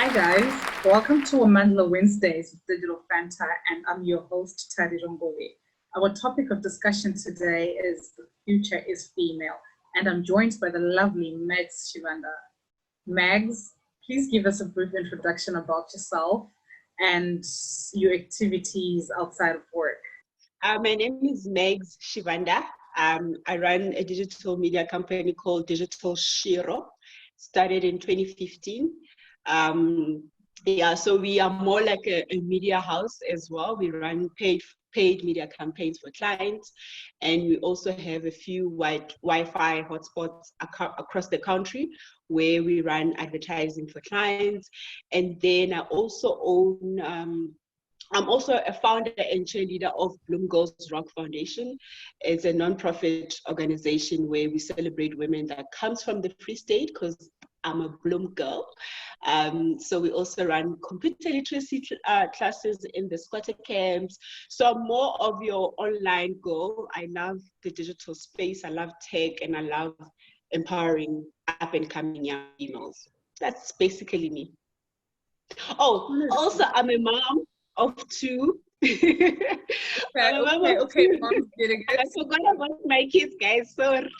Hi guys, welcome to Amandla Wednesdays with Digital Fanta, and I'm your host Tarie. Our topic of discussion today is the future is female, and I'm joined by the lovely Megs Shivanda. Megs, please give us a brief introduction about yourself and your activities outside of work. My name is Megs Shivanda. I run a digital media company called Digital Shiro. Started in 2015. So we are more like a media house as well. We run paid media campaigns for clients, and we also have a few Wi-Fi hotspots across the country where we run advertising for clients. And then I also own I'm also a founder and cheerleader of Bloom Girls Rock Foundation. It's a non-profit organization where we celebrate women that comes from the Free State, because I'm a Bloom girl. So we also run computer literacy classes in the squatter camps. So I'm more of your online girl. I love the digital space. I love tech, and I love empowering up and coming young females. That's basically me. Oh, also I'm a mom of two. Okay. Mom's getting it. I forgot about my kids, guys. Sorry.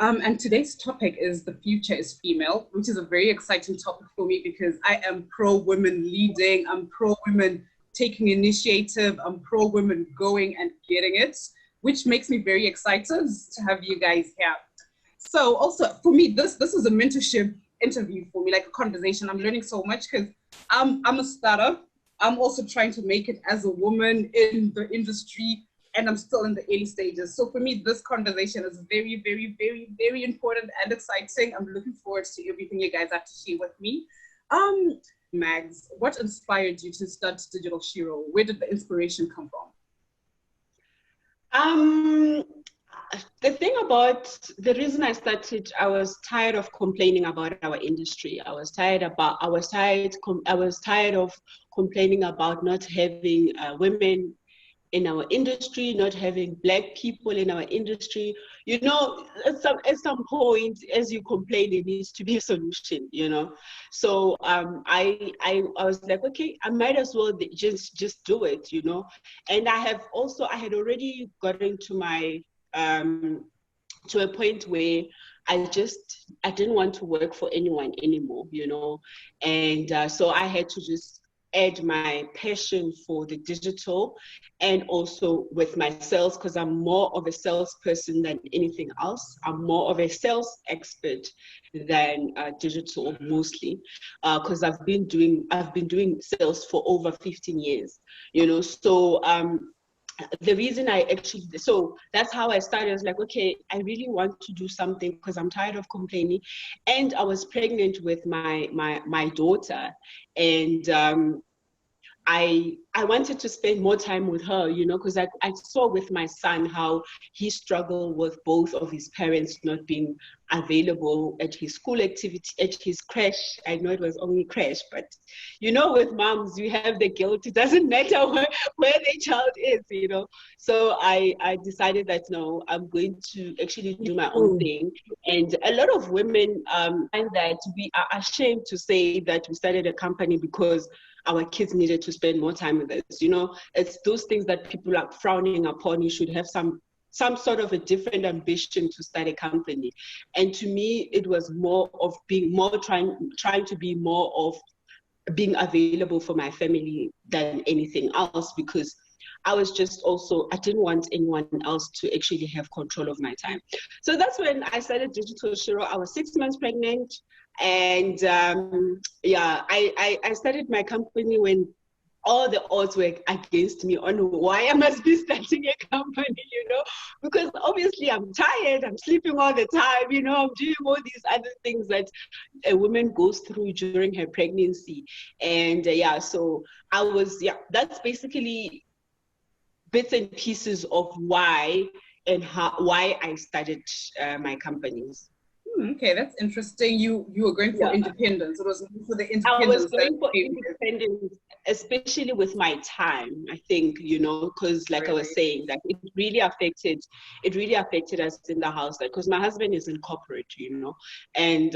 And today's topic is the future is female, which is a very exciting topic for me because I am pro-women leading, I'm pro-women taking initiative, I'm pro-women going and getting it, which makes me very excited to have you guys here. So also for me, this is a mentorship interview for me, like a conversation. I'm learning so much because I'm a startup. I'm also trying to make it as a woman in the industry, and I'm still in the early stages. So for me, this conversation is very, very, very, very important and exciting. I'm looking forward to everything you guys have to share with me. Mags, what inspired you to start Digital Shiro? Where did the inspiration come from? The thing about the reason I started, I was tired of complaining about our industry. I was tired of complaining about not having women in our industry, not having Black people in our industry. You know, at some point, as you complain, it needs to be a solution. You know, so I was like, okay, I might as well just do it. You know, and I had already gotten to my to a point where I didn't want to work for anyone anymore, you know, and so I had to just add my passion for the digital and also with my sales, because I'm more of a salesperson than anything else. I'm more of a sales expert than digital mostly, because I've been doing sales for over 15 years, you know. So the reason so that's how I started. I was like, okay, I really want to do something because I'm tired of complaining. And I was pregnant with my daughter, and I wanted to spend more time with her, you know, because I saw with my son how he struggled with both of his parents not being available at his school activity, at his crash. I know it was only crash, but you know, with moms, you have the guilt. It doesn't matter where the child is, you know. So I decided that no, I'm going to actually do my own thing. And a lot of women find that we are ashamed to say that we started a company because our kids needed to spend more time with us. You know, it's those things that people are frowning upon. You should have some sort of a different ambition to start a company. And to me, it was more of being more trying to be more of being available for my family than anything else, because I was just I didn't want anyone else to actually have control of my time. So that's when I started Digital Shiro. I was 6 months pregnant. And I started my company when all the odds were against me on why I must be starting a company, you know, because obviously I'm tired, I'm sleeping all the time, you know, I'm doing all these other things that a woman goes through during her pregnancy. And so that's basically bits and pieces of why I started my companies. Okay, that's interesting. You were going for Yeah. independence. It was for the I was independence that going for came with independence, especially with my time, I think, because like I was really. saying, that it really affected us in the house, because my husband is in corporate, and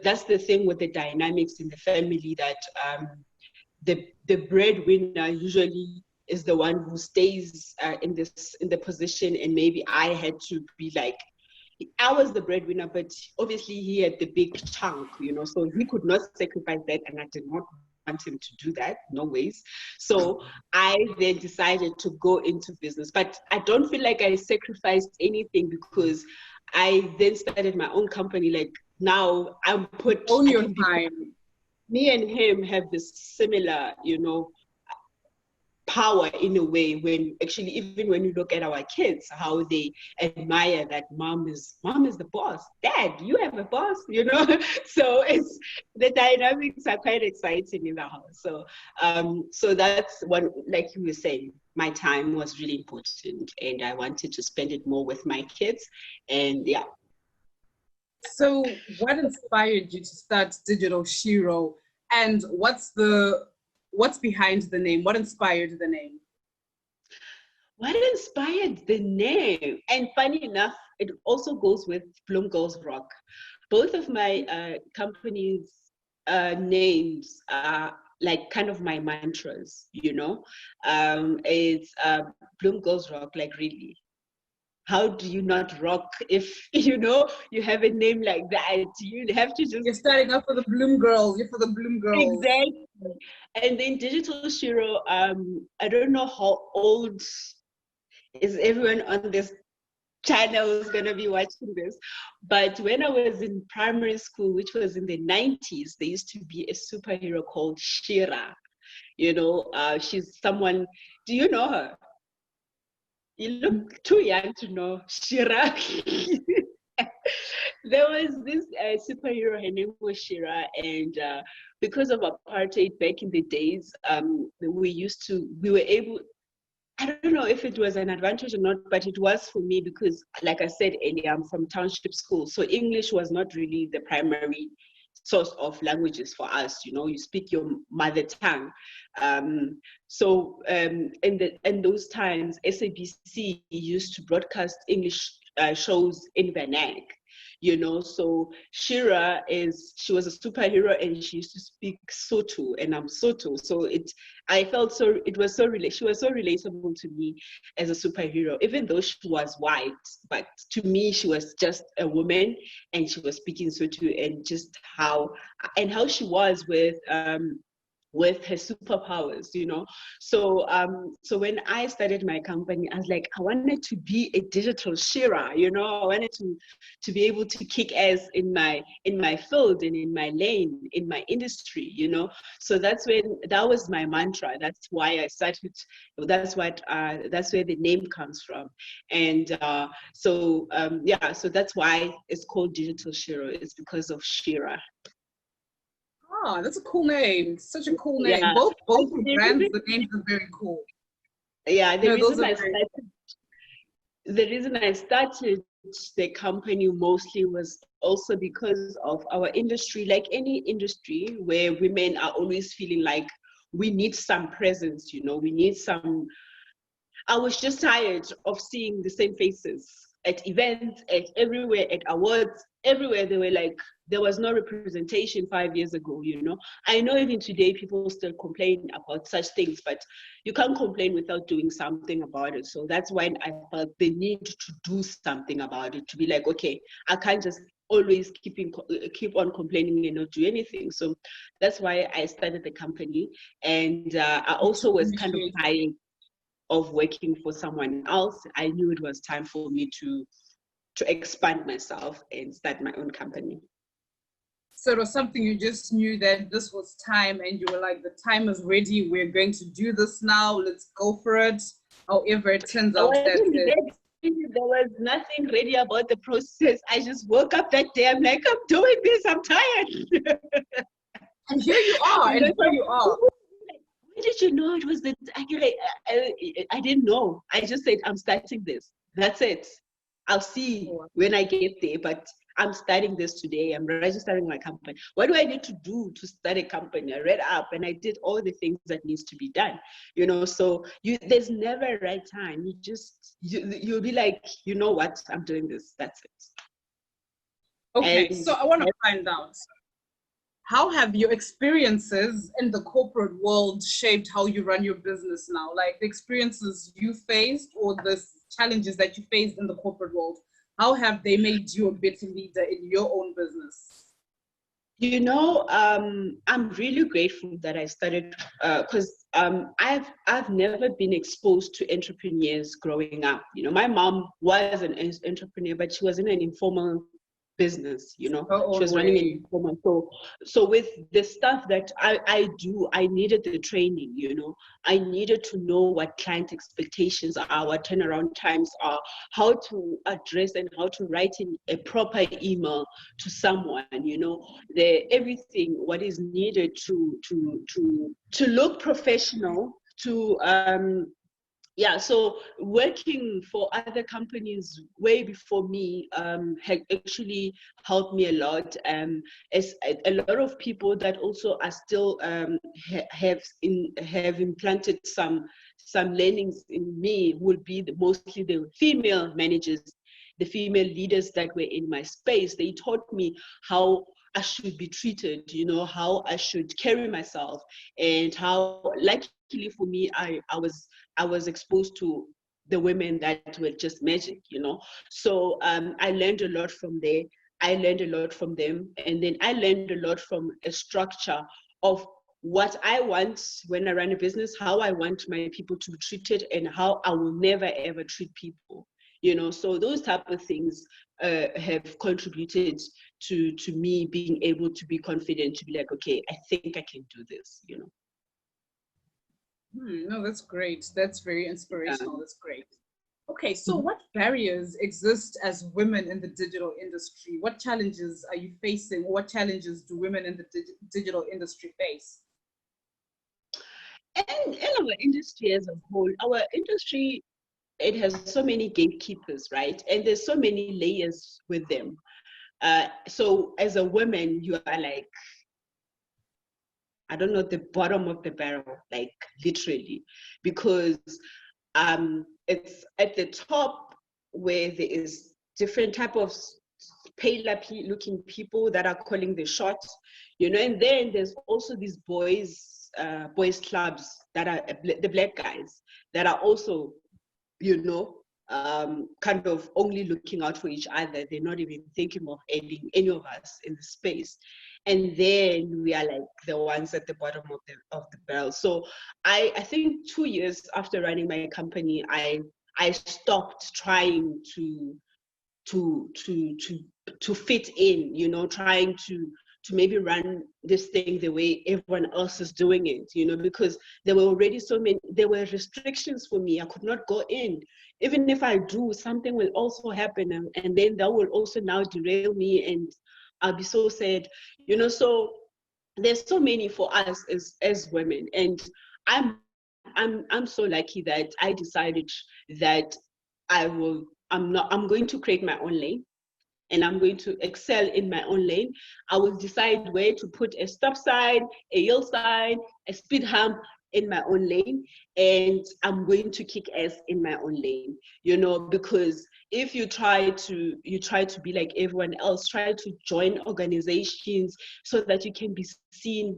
that's the thing with the dynamics in the family, that the breadwinner usually is the one who stays in the position, and maybe I had to be like, I was the breadwinner, but obviously he had the big chunk, so he could not sacrifice that, and I did not want him to do that, no ways. So I then decided to go into business, but I don't feel like I sacrificed anything, because I then started my own company. Like now Own I your can be, time. me and him have this similar, power in a way, when actually, even when you look at our kids, how they admire that mom is the boss, dad, you have a boss. So it's, the dynamics are quite exciting in the house. So that's one, like you were saying, my time was really important, and I wanted to spend it more with my kids. And yeah. So what inspired you to start Digital Shiro? And what's behind the name? What inspired the name? What inspired the name? And funny enough, it also goes with Bloom Girls Rock. Both of my companies' names are like kind of my mantras. It's Bloom Girls Rock, like, really. How do you not rock if you have a name like that? You have to just, You're starting off for the Bloom Girls. You're for the Bloom Girls. exactly. And then Digital Shiro, I don't know how old is everyone on this channel is going to be watching this. But when I was in primary school, which was in the 90s, there used to be a superhero called Shira. She's someone, do you know her? You look too young to know Shira. There was this superhero, her name was Shira, and because of apartheid back in the days, we were able, I don't know if it was an advantage or not, but it was for me, because, like I said earlier, I'm from township school. So English was not really the primary source of languages for us. You speak your mother tongue. In those times, SABC used to broadcast English shows in Vernac. So Shira she was a superhero, and she used to speak Sotho, and I'm Sotho. So she was so relatable to me as a superhero, even though she was white, but to me, she was just a woman, and she was speaking Sotho, and just how she was with her superpowers. So when I started my company, I was like, I wanted to be a digital Shira. I wanted to be able to kick ass in my field and in my lane, in my industry. So that was my mantra. That's why I started. That's where the name comes from. And so that's why it's called Digital Shira. It's because of Shira. Ah, that's a cool name. Such a cool name. Yeah. Both the brands, the names are very cool. Yeah, Those are very the reason I started the company mostly was also because of our industry. Like any industry where women are always feeling like we need some presence, we need some. I was just tired of seeing the same faces at events, at everywhere, at awards, everywhere. They were like, there was no representation 5 years ago. I know even today people still complain about such things, but you can't complain without doing something about it. So that's when I felt the need to do something about it, to be like, okay, I can't just always keep on complaining and not do anything. So that's why I started the company. And I also was kind of tired of working for someone else. I knew it was time for me to expand myself and start my own company. So it was something you just knew that this was time, and you were like, the time is ready. We're going to do this now. Let's go for it. However, it turns out that there was nothing ready about the process. I just woke up that day. I'm like, I'm doing this. I'm tired. And here you are. And here you are. When did you know it was the? I didn't know. I just said, I'm starting this. That's it. I'll see when I get there. But I'm starting this today. I'm registering my company. What do I need to do to start a company? I read up and I did all the things that needs to be done. So there's never a right time. You'll be like, you know what? I'm doing this. That's it. Okay, so I want to find out, how have your experiences in the corporate world shaped how you run your business now? Like the experiences you faced or the challenges that you faced in the corporate world, how have they made you a better leader in your own business? I'm really grateful that I started because I've never been exposed to entrepreneurs growing up. My mom was an entrepreneur, but she was in an informal business. She was running an informal. So with the stuff that I do, I needed the training. I needed to know what client expectations are, what turnaround times are, how to address and how to write in a proper email to someone. Everything what is needed to look professional, so working for other companies way before me had actually helped me a lot. As a lot of people that also are still have implanted some learnings in me would be mostly the female managers, the female leaders that were in my space. They taught me how I should be treated, how I should carry myself, and how, luckily for me, I was exposed to the women that were just magic, So I learned a lot from there. I learned a lot from them. And then I learned a lot from a structure of what I want when I run a business, how I want my people to be treated, and how I will never, ever treat people. So those type of things have contributed to me being able to be confident, to be like, okay, I think I can do this, No, that's great. That's very inspirational. That's great. Okay, so what barriers exist as women in the digital industry? What challenges are you facing? What challenges do women in the digital industry face? And in our industry as a whole, our industry, it has so many gatekeepers, right? And there's so many layers with them. So as a woman, you are like, I don't know, the bottom of the barrel, like literally, because it's at the top where there is different type of paler looking people that are calling the shots, and then there's also these boys clubs that are the black guys that are also, kind of only looking out for each other. They're not even thinking of adding any of us in the space. And then we are like the ones at the bottom of the barrel. So I think 2 years after running my company, I stopped trying to fit in, trying to maybe run this thing the way everyone else is doing it, because there were already there were restrictions for me. I could not go in. Even if I do, something will also happen, and then that will also now derail me, and I'll be so sad, so there's so many for us as women. And I'm so lucky that I decided that I'm going to create my own lane, and I'm going to excel in my own lane. I will decide where to put a stop sign, a yield sign, a speed hump in my own lane, and I'm going to kick ass in my own lane, because if you try to be like everyone else, try to join organizations so that you can be seen,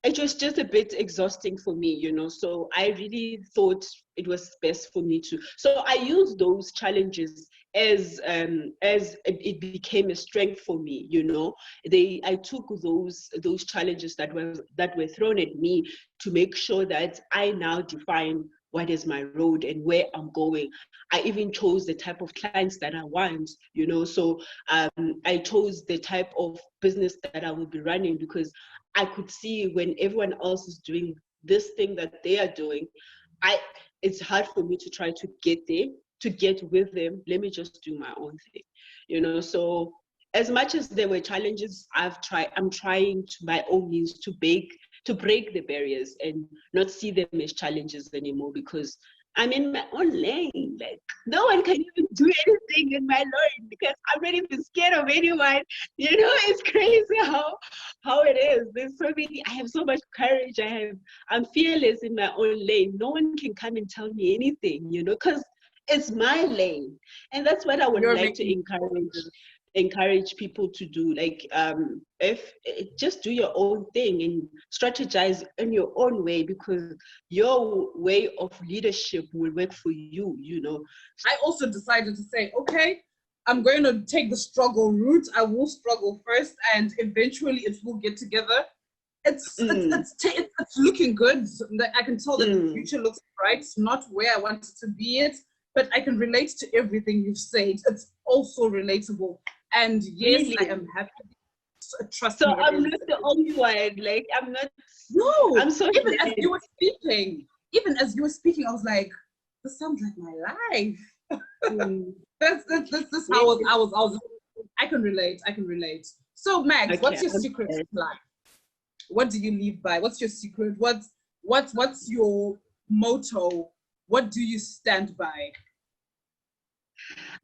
it was just a bit exhausting for me, so I really thought it was best for me to. So I used those challenges as it became a strength for me, I took those challenges that were thrown at me to make sure that I now define what is my road and where I'm going. I even chose the type of clients that I want, so I chose the type of business that I will be running, because I could see when everyone else is doing this thing that they are doing, it's hard for me to try to get there, to get with them. Let me just do my own thing, so as much as there were challenges, I'm trying to by all means to break the barriers and not see them as challenges anymore, because I'm in my own lane. Like, no one can even do anything in my lane because I'm not even scared of anyone. You know, it's crazy how it is. There's so many. I have so much courage. I'm fearless in my own lane. No one can come and tell me anything. You know, because it's my lane, and that's what I would You're like to making encourage people to do. Like, if just do your own thing and strategize in your own way, because your way of leadership will work for you. You know. I also decided to say, okay, I'm going to take the struggle route. I will struggle first, and eventually it will get together. It's looking good. I can tell that the future looks bright. It's not where I want it to be yet, but I can relate to everything you've said. It's also relatable. And yes, Really? I am happy. Trust So me. I'm not the only one. Like, I'm not. No, I'm so even as glad. you were speaking, I was like, this sounds like my life. That's how I can relate. I can relate. So Max, Okay, what's your secret to life? What do you live by? What's your secret? What's your motto? What do you stand by?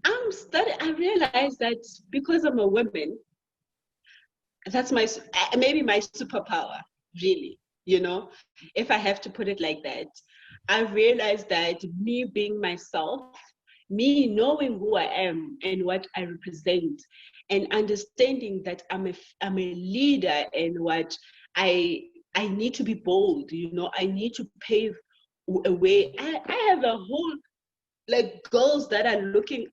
I realized that because I'm a woman, that's maybe my superpower, really. You know, if I have to put it like that, I realized that me being myself, me knowing who I am and what I represent, and understanding that I'm a leader, and what I need to be bold. You know, I need to pave a way. I have a whole, like, girls that are looking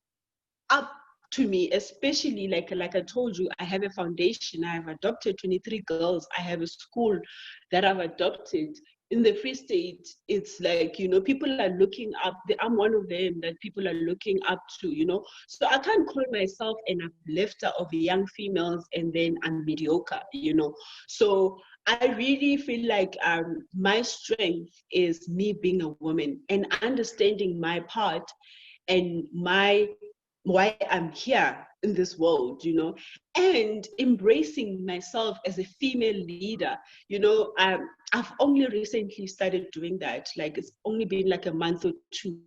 up to me, especially like I told you, I have a foundation. I have adopted 23 girls. I have a school that I've adopted. In the Free State, it's like, you know, people are looking up. I'm one of them that people are looking up to, you know. So I can't call myself an uplifter of young females and then I'm mediocre, you know. So I really feel like my strength is me being a woman and understanding my part and why I'm here in this world, you know, and embracing myself as a female leader. You know, I've only recently started doing that. Like, it's only been like a month or two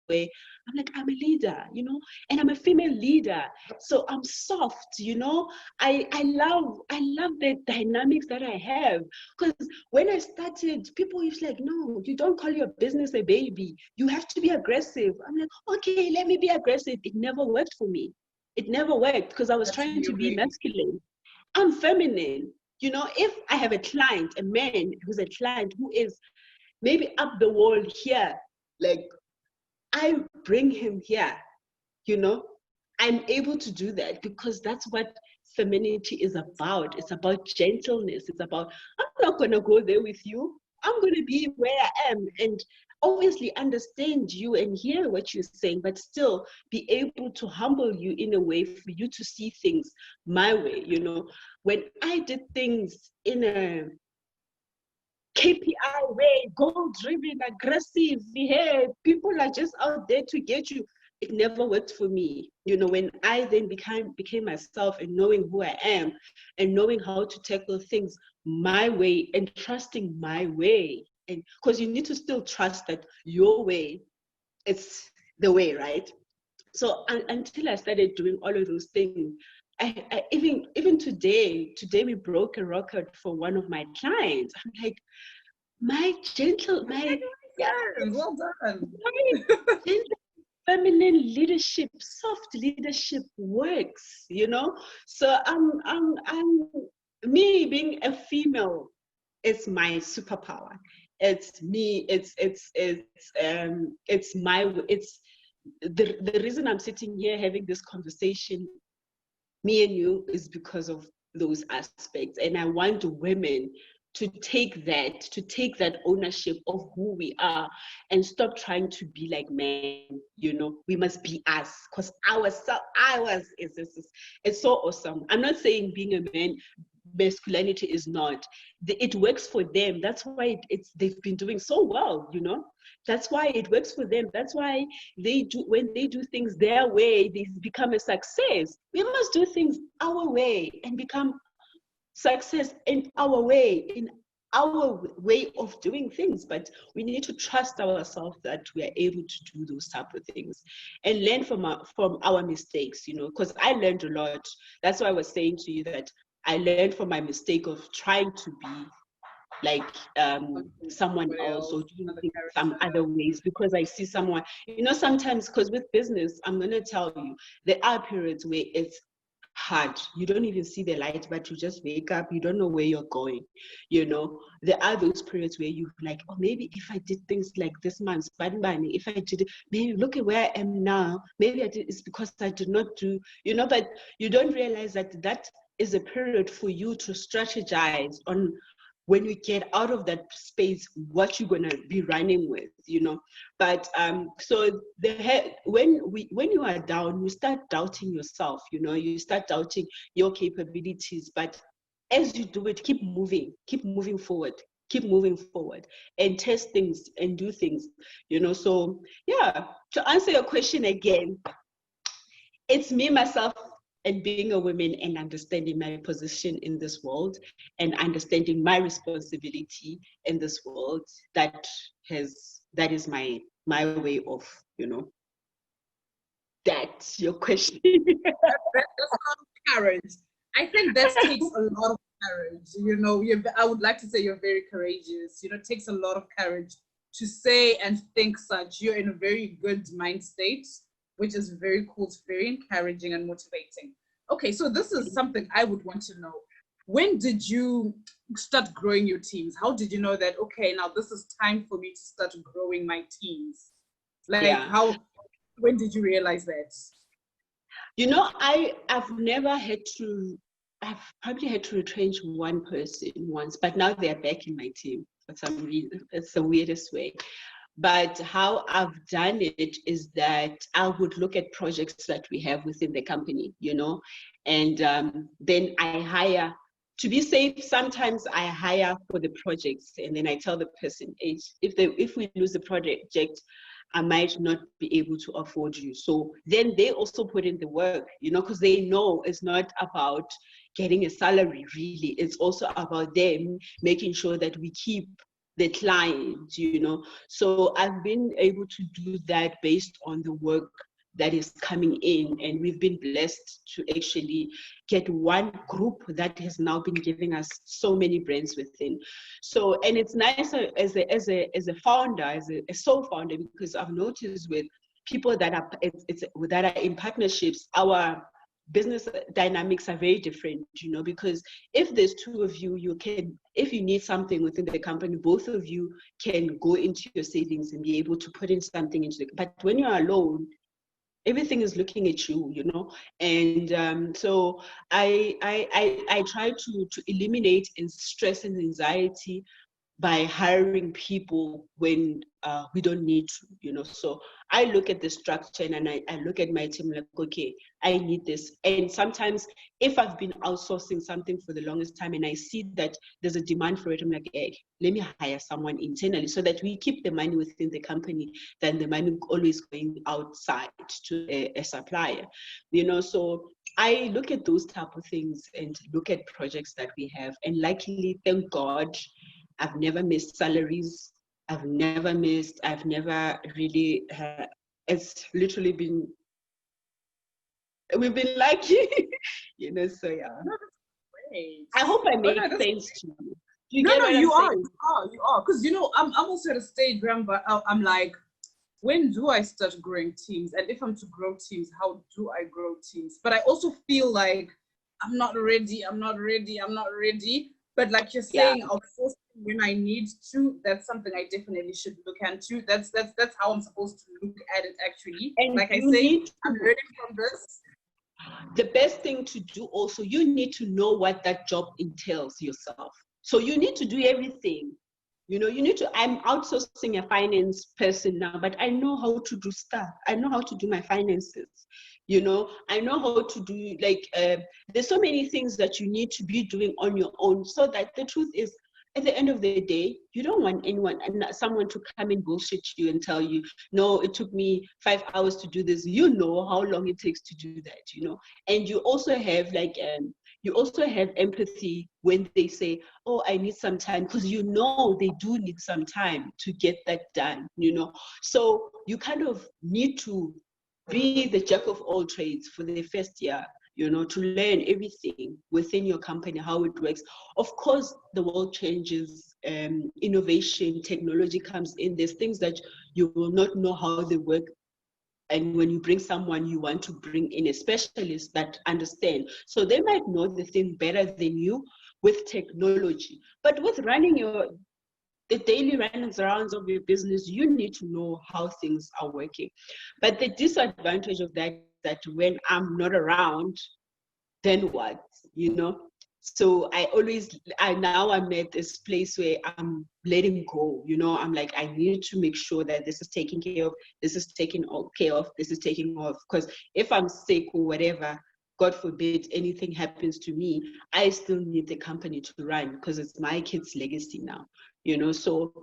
where I'm like, I'm a leader, you know, and I'm a female leader. So I'm soft, you know. I love the dynamics that I have. Because when I started, people was like, no, you don't call your business a baby. You have to be aggressive. I'm like, okay, let me be aggressive. It never worked for me. It never worked because I was That's trying to you, be baby. masculine. I'm feminine. You know, if I have a client, a man who's a client who is maybe up the wall here, like, I bring him here, you know. I'm able to do that because that's what femininity is about. It's about gentleness. It's about, I'm not going to go there with you. I'm going to be where I am and obviously understand you and hear what you're saying, but still be able to humble you in a way for you to see things my way, you know. When I did things in a KPI way, goal driven, aggressive, hey, people are just out there to get you. It never worked for me. You know, when I then became myself and knowing who I am and knowing how to tackle things my way and trusting my way. And because you need to still trust that your way is the way, right? So until I started doing all of those things, even today we broke a record for one of my clients. I'm like, yeah, Well done. my gentle feminine leadership, soft leadership works, you know. So I'm me being a female is my superpower. It's me. It's the reason I'm sitting here having this conversation, me and you, is because of those aspects. And I want women to take that ownership of who we are and stop trying to be like men. You know, we must be us, because ours is it's so awesome. I'm not saying being a man masculinity is not, it works for them. That's why they've been doing so well, you know. That's why it works for them. That's why when they do things their way, they become a success. We must do things our way and become success in our way, in our way of doing things, but we need to trust ourselves that we are able to do those type of things and learn from our mistakes, you know, because I learned a lot. That's why I was saying to you that I learned from my mistake of trying to be like someone Somebody else else, or doing another things some character. other ways because I see someone, you know, sometimes because with business, I'm going to tell you, there are periods where it's hard. You don't even see the light, but you just wake up, you don't know where you're going. You know, there are those periods where you like, oh, maybe if I did things like this month, if I did it, maybe look at where I am now. Maybe I did, it's because I did not do, you know, but you don't realize that that is a period for you to strategize on when you get out of that space, what you're gonna be running with, you know. But so when you are down, you start doubting yourself, you know, you start doubting your capabilities. But as you do it, keep moving forward, and test things and do things, you know. So yeah, to answer your question again, it's me, myself, and being a woman and understanding my position in this world and understanding my responsibility in this world that is my way of, you know, that's your question. That's a lot of courage. I think that takes a lot of courage. You know, I would like to say you're very courageous. You know, it takes a lot of courage to say and think such. You're in a very good mind state, which is very cool. It's very encouraging and motivating. Okay, so this is something I would want to know. When did you start growing your teams? How did you know that, okay, now this is time for me to start growing my teams? Like, Yeah. when did you realize that? You know, I've probably had to retrench one person once, but now they're back in my team for some reason. It's the weirdest way. But how I've done it is that I would look at projects that we have within the company, you know, and then I hire. To be safe, sometimes I hire for the projects, and then I tell the person, hey, if we lose the project, I might not be able to afford you. So then they also put in the work, you know, because they know it's not about getting a salary, really. It's also about them making sure that we keep the client, you know. So I've been able to do that based on the work that is coming in, and we've been blessed to actually get one group that has now been giving us so many brands within. So, and it's nice as a founder, as a sole founder, because I've noticed with people that are that are in partnerships, our business dynamics are very different, you know, because if there's two of you, if you need something within the company, both of you can go into your savings and be able to put in something but when you're alone, everything is looking at you, you know. And so I try to eliminate stress and anxiety by hiring people when we don't need to, you know. So I look at the structure and I look at my team like, okay, I need this. And sometimes if I've been outsourcing something for the longest time and I see that there's a demand for it, I'm like, hey, let me hire someone internally so that we keep the money within the company than the money always going outside to a supplier, you know. So I look at those type of things and look at projects that we have. And luckily, thank God, I've never missed salaries. I've never really, it's literally been, we've been lucky, you know, so yeah. No, that's great. I hope I Oh, make no, that's sense to you. Do you no, get no, what I'm you are, saying? you are. Because, you know, I'm also at a stage where I'm like, when do I start growing teams? And if I'm to grow teams, how do I grow teams? But I also feel like I'm not ready. But like you're Yeah. saying, I'll force it when I need to. That's something I definitely should look into. That's how I'm supposed to look at it, actually. And Like I you say, need I'm to, learning from this. the best thing to do also, you need to know what that job entails yourself. So you need to do everything. You know, I'm outsourcing a finance person now, but I know how to do stuff. I know how to do my finances. You know, I know how to do, like, there's so many things that you need to be doing on your own, so that the truth is, at the end of the day, you don't want someone to come and bullshit you and tell you, no, it took me 5 hours to do this. You know how long it takes to do that, you know. And you also have, like, you also have empathy when they say, oh, I need some time, because you know they do need some time to get that done, you know. So you kind of need to be the jack of all trades for the first year, you know, to learn everything within your company, how it works. Of course, the world changes, innovation, technology comes in. There's things that you will not know how they work. And when you bring someone, you want to bring in a specialist that understand. So they might know the thing better than you with technology. But with running the daily runnings arounds of your business, you need to know how things are working. But the disadvantage of that is that when I'm not around, then what, you know? So now I'm at this place where I'm letting go, you know. I'm like, I need to make sure that this is taken care of, this is taken care of, this is taken off. Because if I'm sick or whatever, God forbid anything happens to me, I still need the company to run because it's my kid's legacy now, you know. So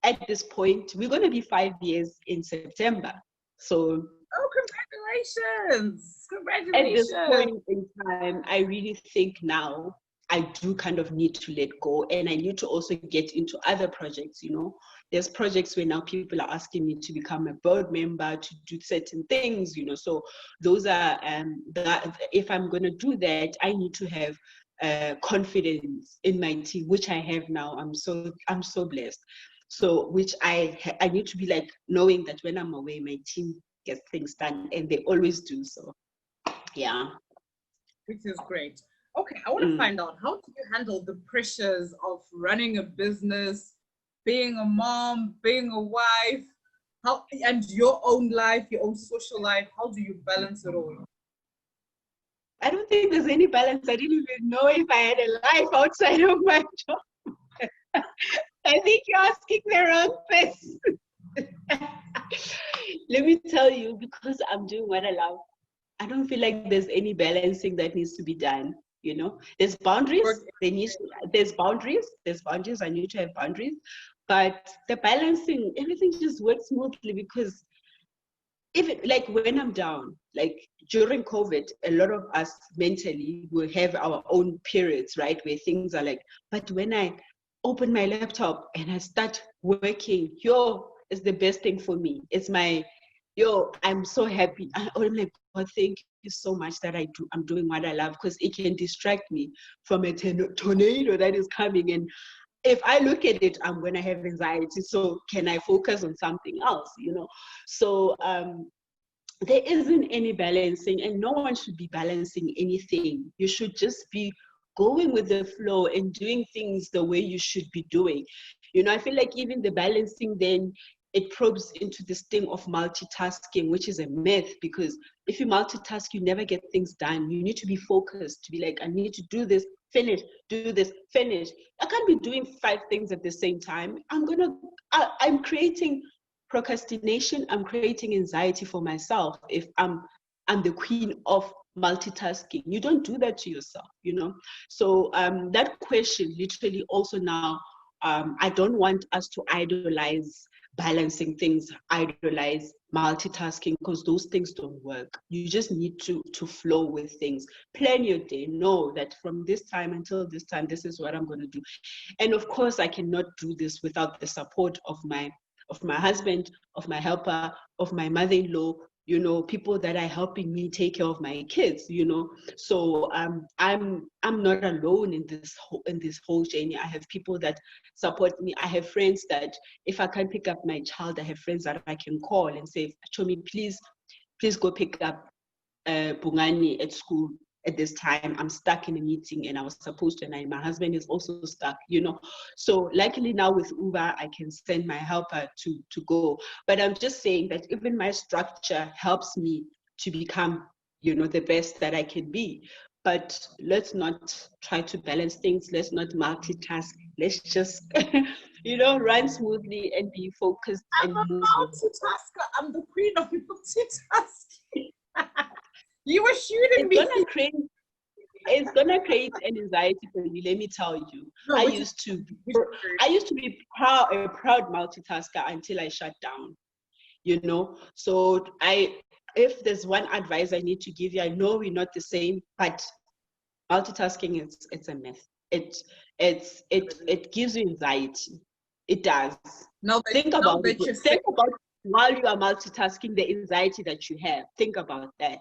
at this point, we're going to be 5 years in September. So oh, congratulations. at this Congratulations. point in time, I really think now I do kind of need to let go, and I need to also get into other projects, you know. There's projects where now people are asking me to become a board member, to do certain things, you know. So those are, if I'm going to do that, I need to have confidence in my team, which I have now. I'm so blessed. So which I need to be like knowing that when I'm away, my team gets things done, and they always do so. Yeah. Which is great. Okay, I want to find out, how do you handle the pressures of running a business, being a mom, being a wife, and your own life, your own social life? How do you balance it all? I don't think there's any balance. I didn't even know if I had a life outside of my job. I think you're asking the wrong person. Let me tell you, because I'm doing what I love, I don't feel like there's any balancing that needs to be done. You know, there's boundaries. There's boundaries. I need to have boundaries. But the balancing, everything just works smoothly, because even like when I'm down, like during COVID, a lot of us mentally will have our own periods, right? Where things are like, but when I open my laptop and I start working, it's the best thing for me. It's my, I'm so happy. I'm like, God, thank you so much that I'm doing what I love, because it can distract me from a tornado that is coming. And if I look at it, I'm going to have anxiety. So can I focus on something else, you know? So there isn't any balancing, and no one should be balancing anything. You should just be going with the flow and doing things the way you should be doing. You know, I feel like even the balancing, then it probes into this thing of multitasking, which is a myth, because if you multitask, you never get things done. You need to be focused, to be like, I need to do this, finish, do this, finish. I can't be doing 5 things at the same time. I'm creating procrastination. I'm creating anxiety for myself if I'm the queen of multitasking. You don't do that to yourself, you know. So that question literally also now, I don't want us to idolize balancing things, idolize multitasking, because those things don't work. You just need to flow with things. Plan your day. Know that from this time until this time, this is what I'm going to do. And of course, I cannot do this without the support of my husband, of my helper, of my mother-in-law, you know, people that are helping me take care of my kids, you know. So I'm not alone in this whole journey. I have people that support me. I have friends that if I can't pick up my child, I have friends that I can call and say, Chomi, please go pick up Bungani at school at this time. I'm stuck in a meeting and I was supposed to, and my husband is also stuck, you know. So luckily now with Uber, I can send my helper to go. But I'm just saying that even my structure helps me to become, you know, the best that I can be. But let's not try to balance things. Let's not multitask. Let's just, you know, run smoothly and be focused and I'm a move. multitasker. I'm the queen of multitasking. You were shooting me. It's gonna create an anxiety for you. Let me tell you. No, I used to be a proud multitasker until I shut down. You know, so if there's one advice I need to give you, I know we're not the same, but multitasking is it's a myth. It gives you anxiety. It does. Think now about it. that you're saying, Think about while you are multitasking, the anxiety that you have. Think about that.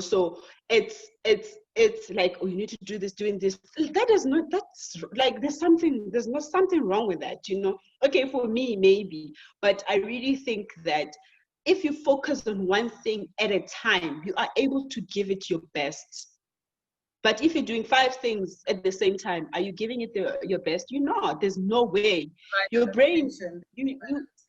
So it's like, oh, you need to do this, doing this. That is not, that's like, there's not something wrong with that. Okay, for me maybe, but I really think that if you focus on one thing at a time, you are able to give it your best. But if you're doing 5 things at the same time, are you giving it your best? You're not. There's no way. Your brain,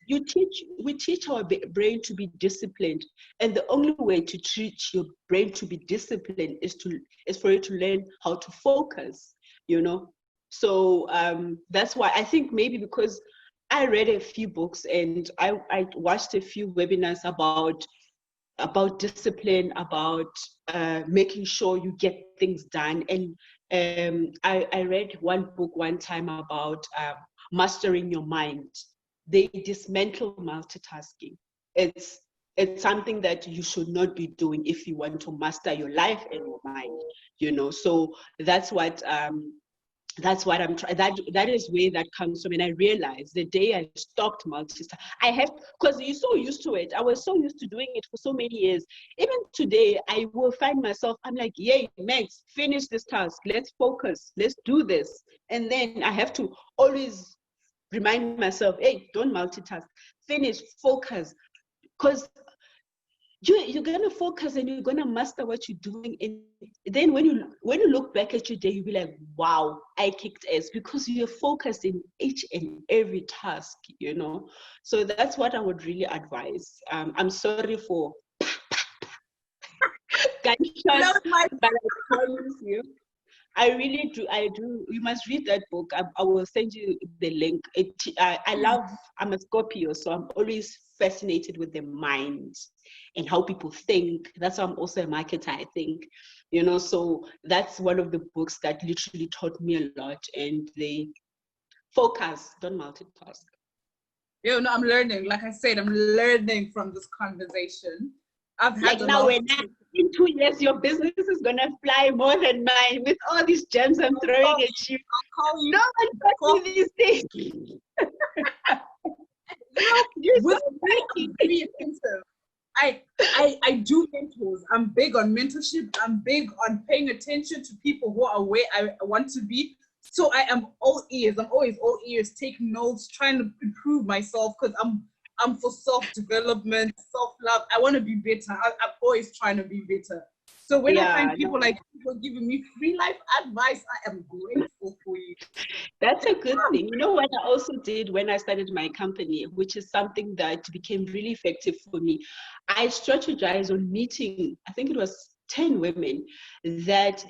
we teach our brain to be disciplined. And the only way to teach your brain to be disciplined is for it to learn how to focus, So that's why I think maybe because I read a few books and I watched a few webinars about discipline, about making sure you get things done. And I read one book one time about mastering your mind. They dismantle multitasking. It's something that you should not be doing if you want to master your life and your mind, So that's what I'm trying. That is where that comes from. And I realized the day I stopped multitasking, because you're so used to it. I was so used to doing it for so many years. Even today, I will find myself, I'm like, yay, Max, finish this task. Let's focus. Let's do this. And then I have to always remind myself, hey, don't multitask. Finish, focus. Because you're gonna focus and you're gonna master what you're doing, and then when you look back at your day, you'll be like, wow, I kicked ass, because you're focused in each and every task, So that's what I would really advise. I'm sorry for gunshots, but I promise you, I really do. You must read that book. I will send you the link. I'm a Scorpio, so I'm always fascinated with the mind and how people think. That's why I'm also a marketer, I think. So that's one of the books that literally taught me a lot. And they focus, don't multitask. I'm learning. Like I said, I'm learning from this conversation. I've had in 2 years, your business is gonna fly more than mine with all these gems I'm throwing at you. I'll call you. No one taught me these things. You're so very attentive. I do mentors. I'm big on mentorship. I'm big on paying attention to people who are where I want to be. So I am all ears. I'm always all ears, taking notes, trying to improve myself, because I'm for self-development, self-love. I want to be better. I'm always trying to be better. So when I find people like people giving me free life advice, I am grateful for you. That's a good thing. You know what I also did when I started my company, which is something that became really effective for me. I strategized on meeting, I think it was 10 women that,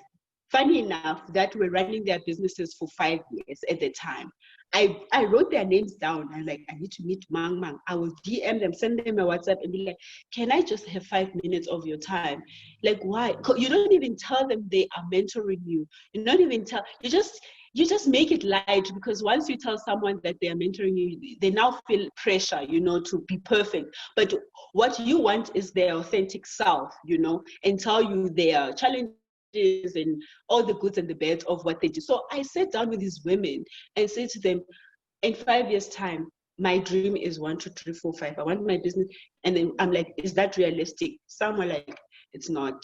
funny enough, that were running their businesses for 5 years at the time. I wrote their names down. I'm like, I need to meet Mang Mang. I will DM them, send them a WhatsApp and be like, can I just have 5 minutes of your time? Like, why? You don't even tell them they are mentoring you. You don't even tell, you just make it light, because once you tell someone that they are mentoring you, they now feel pressure, to be perfect. But what you want is their authentic self, and tell you their challenges and all the goods and the bads of what they do. So I sat down with these women and said to them, in 5 years' time, my dream is 1, 2, 3, 4, 5. I want my business. And then I'm like, is that realistic? Some are like, it's not,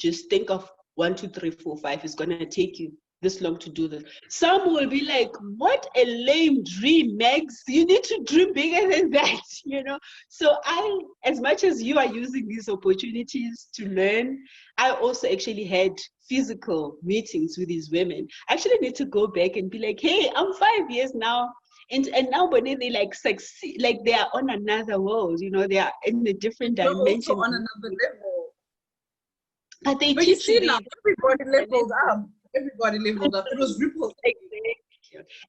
just think of 1, 2, 3, 4, 5. It's going to take you this long to do this. Some will be like, what a lame dream, Megs. You need to dream bigger than that, So as much as you are using these opportunities to learn, I also actually had physical meetings with these women. I actually need to go back and be like, hey, I'm 5 years now. And now when they like succeed, like they are on another world, they are in a different dimension. Also on another level. But you see now, everybody levels up. Everybody leveled up. It was ripple.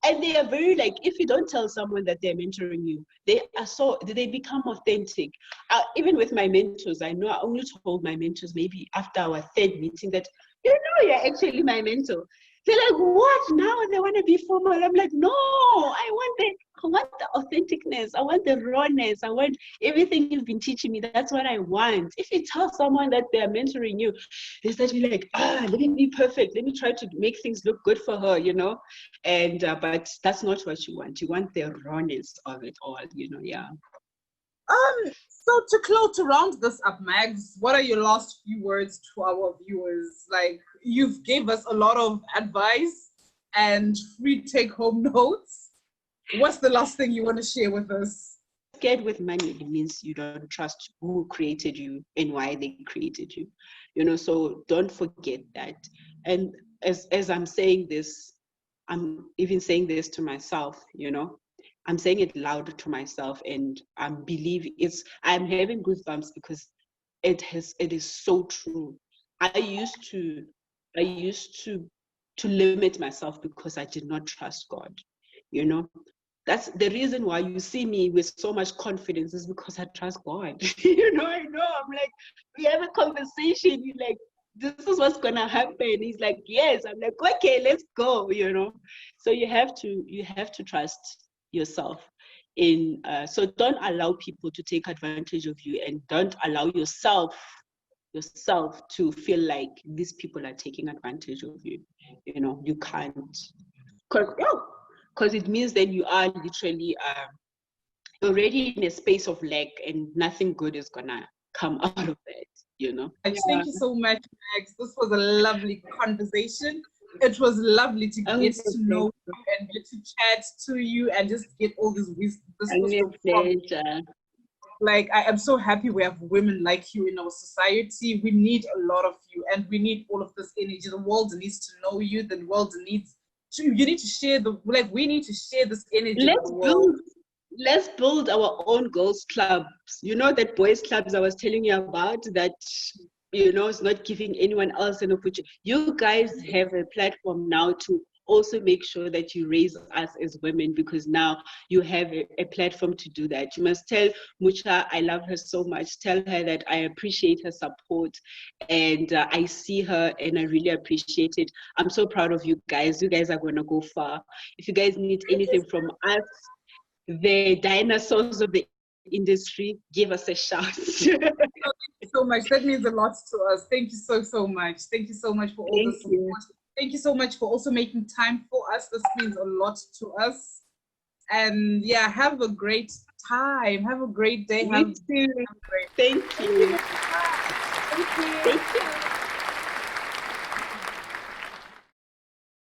And they are very like, if you don't tell someone that they're mentoring you, they become authentic. Even with my mentors, I know I only told my mentors maybe after our 3rd meeting that you know, you're actually my mentor. They're like, what? Now they want to be formal. I'm like, no, I want the authenticness. I want the rawness. I want everything you've been teaching me. That's what I want. If you tell someone that they're mentoring you, they start to be like, let me be perfect. Let me try to make things look good for her, you know? And, but that's not what you want. You want the rawness of it all, you know, yeah. So to round this up, Mags, what are your last few words to our viewers? Like, you've gave us a lot of advice and free take-home notes. What's the last thing you want to share with us? Scared with money, it means you don't trust who created you and why they created you. You know, so don't forget that. And as I'm saying this, I'm even saying this to myself, you know. I'm saying it loud to myself, and I believe I'm having goosebumps because it is so true. I used to limit myself because I did not trust God, you know. That's the reason why you see me with so much confidence, is because I trust God. You know, I know. I'm like, we have a conversation. You're like, this is what's gonna happen. He's like, yes. I'm like, okay, let's go. You know, so you have to trust yourself. So don't allow people to take advantage of you, and don't allow yourself to feel like these people are taking advantage of you. You know, you can't, because it means that you are literally already in a space of lack, and nothing good is gonna come out of that, you know. Thank you so much, Max. This was a lovely conversation. It was lovely to get to know you and get to chat to you and just get all this wisdom from you. Like, I am so happy we have women like you in our society. We need a lot of you, and we need all of this energy. The world needs to know you. The world needs to, you need to share we need to share this energy with the world. Let's build our own girls clubs. You know, that boys clubs I was telling you about, that, you know, it's not giving anyone else an opportunity. You guys have a platform now to also make sure that you raise us as women, because now you have a platform to do that. You must tell Mucha I love her so much. Tell her that I appreciate her support, and I see her and I really appreciate it. I'm so proud of you guys. You guys are going to go far. If you guys need anything from us, the dinosaurs of the industry, give us a shout. Thank you so much. That means a lot to us. Thank you so much. Thank you so much for all the support. Thank you so much for also making time for us. This means a lot to us. And yeah, have a great time. Have a great day. You too. Thank you.